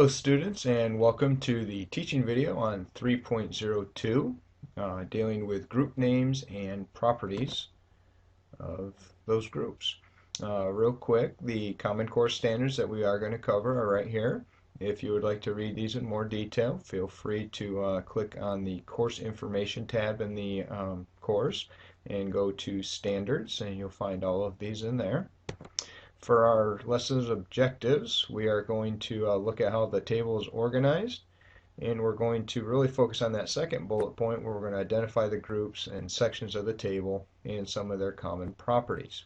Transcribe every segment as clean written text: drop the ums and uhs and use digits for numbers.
Hello students, and welcome to the teaching video on 3.02 dealing with group names and properties of those groups. Real quick, the Common Core standards that we are going to cover are right here. If you would like to read these in more detail, feel free to click on the course information tab in the course and go to standards, and you'll find all of these in there. For our lesson's objectives, we are going to look at how the table is organized, and we're going to really focus on that second bullet point where we're going to identify the groups and sections of the table and some of their common properties.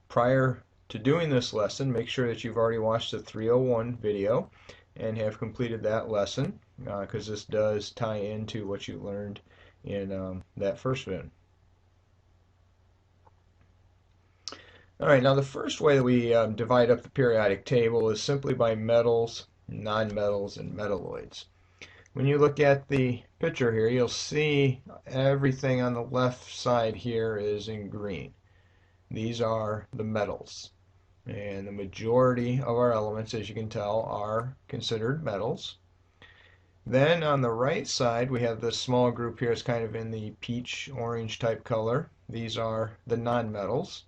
Prior to doing this lesson, make sure that you've already watched the 301 video and have completed that lesson, because this does tie into what you learned in that first video. Alright, now the first way that we divide up the periodic table is simply by metals, nonmetals, and metalloids. When you look at the picture here, you'll see everything on the left side here is in green. These are the metals. And the majority of our elements, as you can tell, are considered metals. Then on the right side, we have this small group here. It's kind of in the peach orange type color. These are the nonmetals.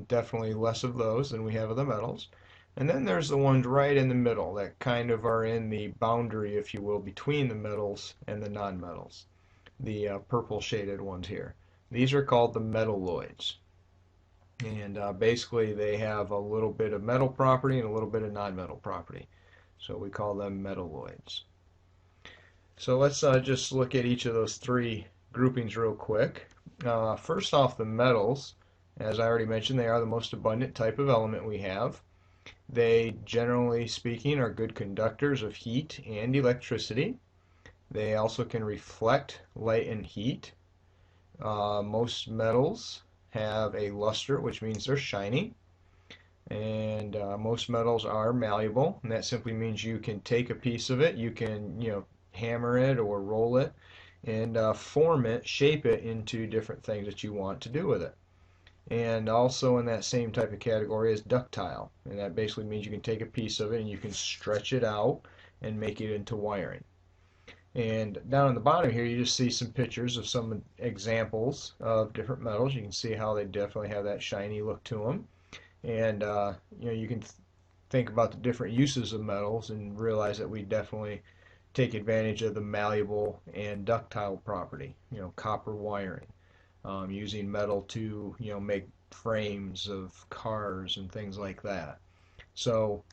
Definitely less of those than we have of the metals. And then there's the ones right in the middle that kind of are in the boundary, if you will, between the metals and the nonmetals. The purple shaded ones here. These are called the metalloids. And basically they have a little bit of metal property and a little bit of nonmetal property. So we call them metalloids. So let's just look at each of those three groupings real quick. First off, the metals. As I already mentioned, they are the most abundant type of element we have. They, generally speaking, are good conductors of heat and electricity. They also can reflect light and heat. Most metals have a luster, which means they're shiny. And most metals are malleable, and that simply means you can take a piece of it, you can, hammer it or roll it, and form it, shape it into different things that you want to do with it. And also in that same type of category is ductile, and that basically means you can take a piece of it and you can stretch it out and make it into wiring. And down on the bottom here you just see some pictures of some examples of different metals. You can see how they definitely have that shiny look to them, and you can think about the different uses of metals and realize that we definitely take advantage of the malleable and ductile property, copper wiring. Using metal to make frames of cars and things like that. So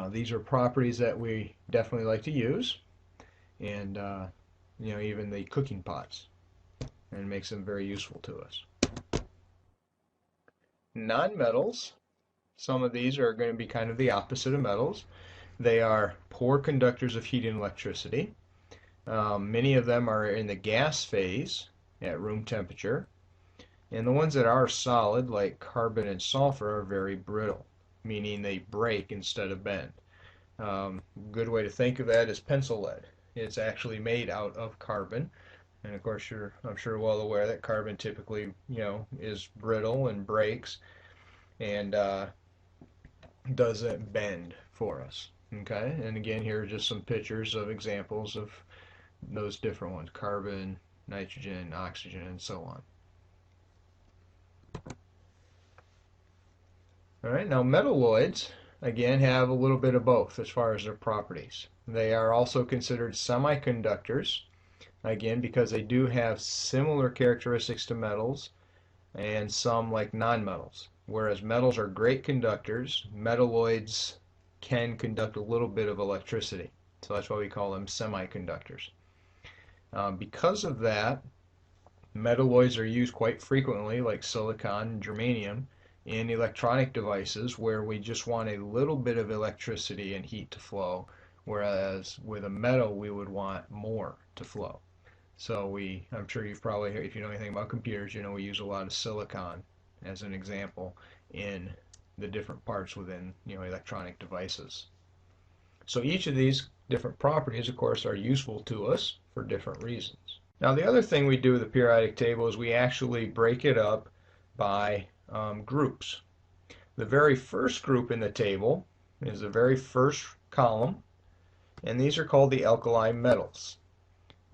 these are properties that we definitely like to use, and even the cooking pots, and it makes them very useful to us. Non-metals, some of these are going to be kind of the opposite of metals. They are poor conductors of heat and electricity. Many of them are in the gas phase at room temperature, and the ones that are solid, like carbon and sulfur, are very brittle, meaning they break instead of bend. A good way to think of that is pencil lead. It's actually made out of carbon, and of course I'm sure well aware that carbon typically is brittle and breaks and doesn't bend for us. Okay, and again, here are just some pictures of examples of those different ones: carbon, nitrogen, oxygen, and so on. Alright, now metalloids, again, have a little bit of both as far as their properties. They are also considered semiconductors, again, because they do have similar characteristics to metals and some like nonmetals. Whereas metals are great conductors, metalloids can conduct a little bit of electricity. So that's why we call them semiconductors. Because of that, metalloids are used quite frequently, like silicon and germanium, in electronic devices where we just want a little bit of electricity and heat to flow, whereas with a metal we would want more to flow. So I'm sure you've probably heard, if you know anything about computers, we use a lot of silicon as an example in the different parts within electronic devices. So each of these different properties, of course, are useful to us for different reasons. Now the other thing we do with the periodic table is we actually break it up by groups. The very first group in the table is the very first column, and these are called the alkali metals.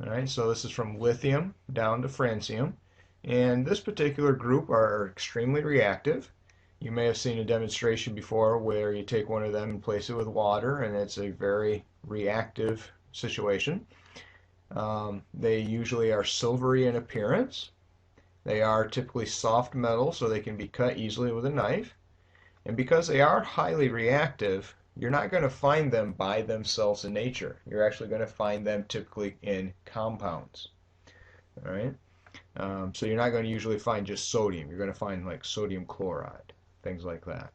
All right, so this is from lithium down to francium, and this particular group are extremely reactive. You may have seen a demonstration before where you take one of them and place it with water, and it's a very reactive situation. They usually are silvery in appearance. They are typically soft metal, so they can be cut easily with a knife. And because they are highly reactive, you're not going to find them by themselves in nature. You're actually going to find them typically in compounds. All right. So you're not going to usually find just sodium. You're going to find like sodium chloride, things like that.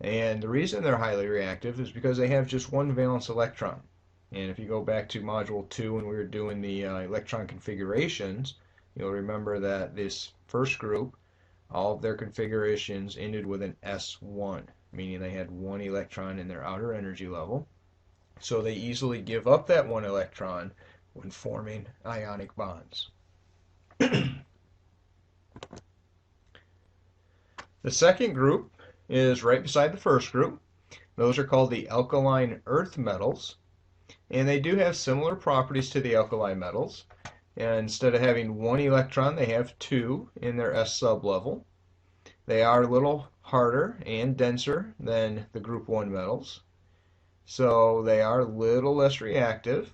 And the reason they're highly reactive is because they have just one valence electron. And if you go back to Module 2 when we were doing the electron configurations, you'll remember that this first group, all of their configurations ended with an S1, meaning they had one electron in their outer energy level. So they easily give up that one electron when forming ionic bonds. The second group is right beside the first group. Those are called the alkaline earth metals, and they do have similar properties to the alkali metals. And instead of having one electron, they have two in their S sublevel. They are a little harder and denser than the group 1 metals, so they are a little less reactive.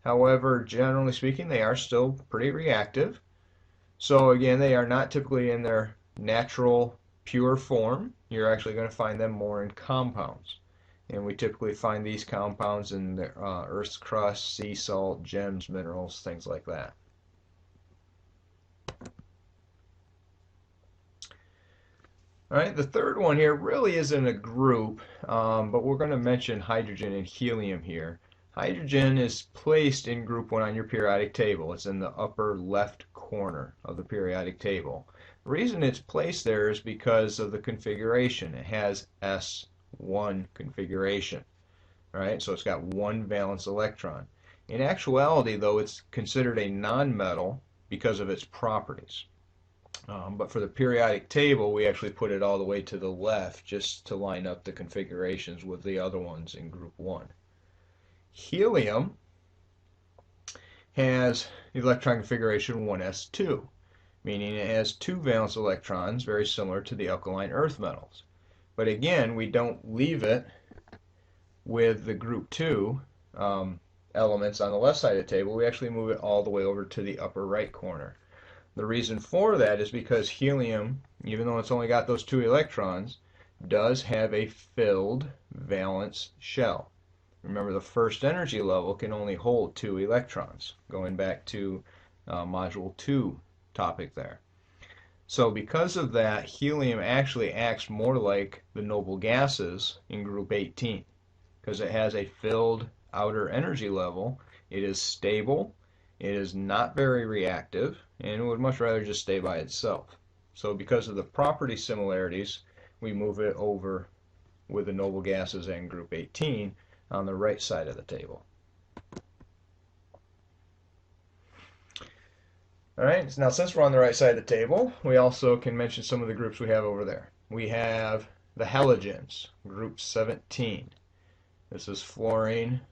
However, generally speaking, they are still pretty reactive. So again, they are not typically in their natural pure form. You're actually going to find them more in compounds. And we typically find these compounds in the Earth's crust, sea salt, gems, minerals, things like that. All right, the third one here really isn't a group, but we're going to mention hydrogen and helium here. Hydrogen is placed in group 1 on your periodic table. It's in the upper left corner of the periodic table. The reason it's placed there is because of the configuration. It has S1 configuration. All right, so it's got one valence electron. In actuality, though, it's considered a nonmetal because of its properties. But for the periodic table, we actually put it all the way to the left just to line up the configurations with the other ones in group 1. Helium has electron configuration 1s2, meaning it has two valence electrons, very similar to the alkaline earth metals. But again, we don't leave it with the group 2 elements on the left side of the table. We actually move it all the way over to the upper right corner. The reason for that is because helium, even though it's only got those two electrons, does have a filled valence shell. Remember, the first energy level can only hold two electrons, going back to Module 2 topic there. So because of that, helium actually acts more like the noble gases in group 18, because it has a filled outer energy level. It is stable. It is not very reactive, and it would much rather just stay by itself. So because of the property similarities, we move it over with the noble gases and group 18 on the right side of the table. All right, now since we're on the right side of the table, we also can mention some of the groups we have over there. We have the halogens, group 17. This is fluorine,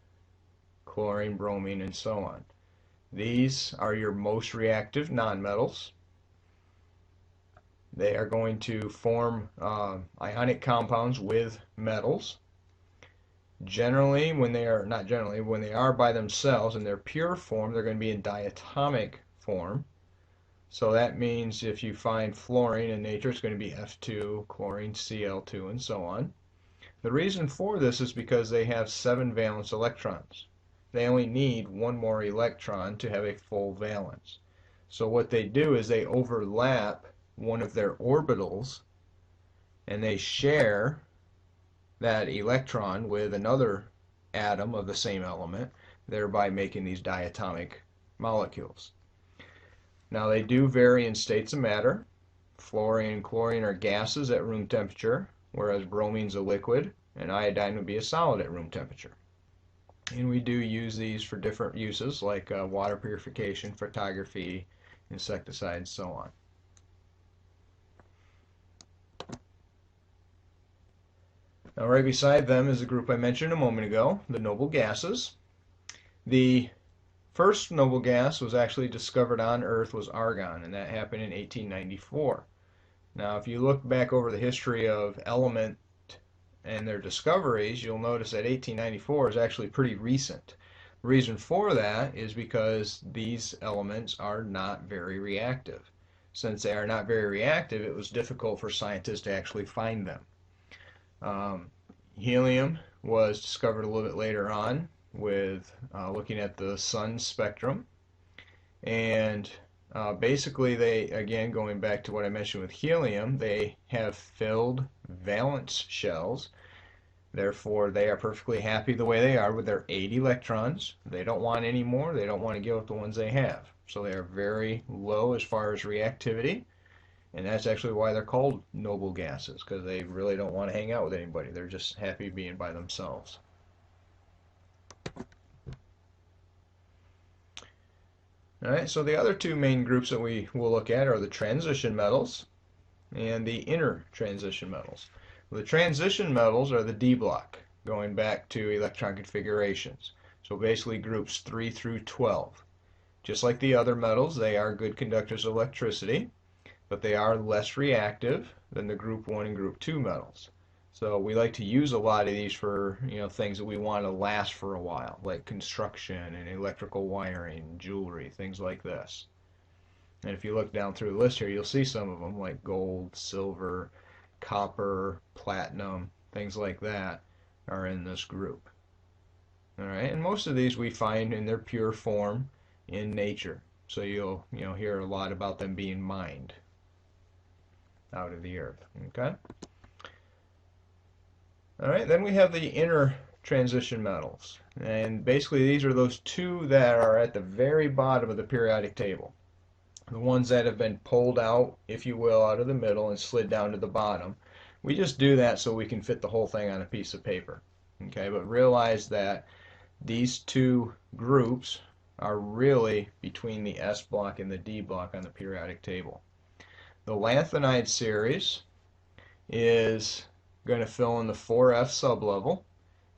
chlorine, bromine, and so on. These are your most reactive nonmetals. They are going to form ionic compounds with metals. Generally, when they are by themselves in their pure form, they're going to be in diatomic form. So that means if you find fluorine in nature, it's going to be F2, chlorine, Cl2, and so on. The reason for this is because they have 7 valence electrons. They only need one more electron to have a full valence. So what they do is they overlap one of their orbitals and they share that electron with another atom of the same element, thereby making these diatomic molecules. Now they do vary in states of matter. Fluorine and chlorine are gases at room temperature, whereas bromine's a liquid and iodine would be a solid at room temperature. And we do use these for different uses like water purification, photography, insecticides, so on. Now, right beside them is the group I mentioned a moment ago, the noble gases. The first noble gas was actually discovered on Earth was argon, and that happened in 1894. Now, if you look back over the history of element and their discoveries, you'll notice that 1894 is actually pretty recent. The reason for that is because these elements are not very reactive. Since they are not very reactive, it was difficult for scientists to actually find them. Um, Helium was discovered a little bit later on with looking at the sun spectrum. And basically, they, again, going back to what I mentioned with helium, they have filled valence shells. Therefore, they are perfectly happy the way they are with their 8 electrons. They don't want any more. They don't want to give up the ones they have. So they are very low as far as reactivity. And that's actually why they're called noble gases, because they really don't want to hang out with anybody. They're just happy being by themselves. All right, so the other two main groups that we will look at are the transition metals and the inner transition metals. Well, the transition metals are the D block, going back to electron configurations. So basically groups 3 through 12. Just like the other metals, they are good conductors of electricity, but they are less reactive than the group 1 and group 2 metals. So we like to use a lot of these for things that we want to last for a while, like construction and electrical wiring, jewelry, things like this. And if you look down through the list here, you'll see some of them like gold, silver, copper, platinum, things like that are in this group. All right, and most of these we find in their pure form in nature. So you'll hear a lot about them being mined out of the earth. Okay. All right, then we have the inner transition metals. And basically these are those two that are at the very bottom of the periodic table. The ones that have been pulled out, if you will, out of the middle and slid down to the bottom. We just do that so we can fit the whole thing on a piece of paper. Okay, but realize that these two groups are really between the S block and the D block on the periodic table. The lanthanide series is going to fill in the 4F sublevel,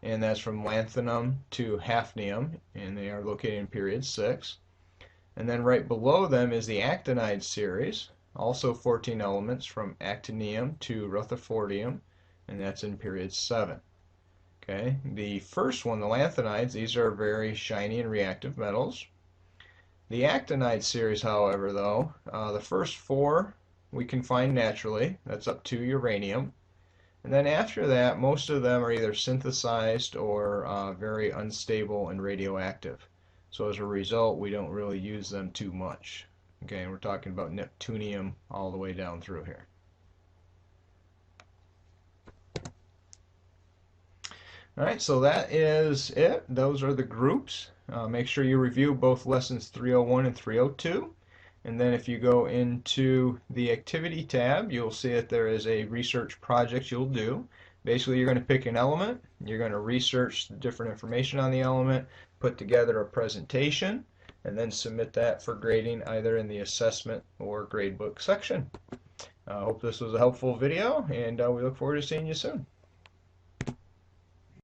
and that's from lanthanum to hafnium, and they are located in period 6. And then right below them is the actinide series, also 14 elements from actinium to rutherfordium, and that's in period 7. Okay, the first one, the lanthanides, these are very shiny and reactive metals. The actinide series, however, though, the first 4 we can find naturally. That's up to uranium. And then after that, most of them are either synthesized or very unstable and radioactive. So as a result, we don't really use them too much. Okay, and we're talking about neptunium all the way down through here. All right, so that is it. Those are the groups. Make sure you review both lessons 301 and 302. And then if you go into the activity tab, you'll see that there is a research project you'll do. Basically, you're going to pick an element, you're going to research the different information on the element, put together a presentation, and then submit that for grading either in the assessment or gradebook section. I hope this was a helpful video, and we look forward to seeing you soon.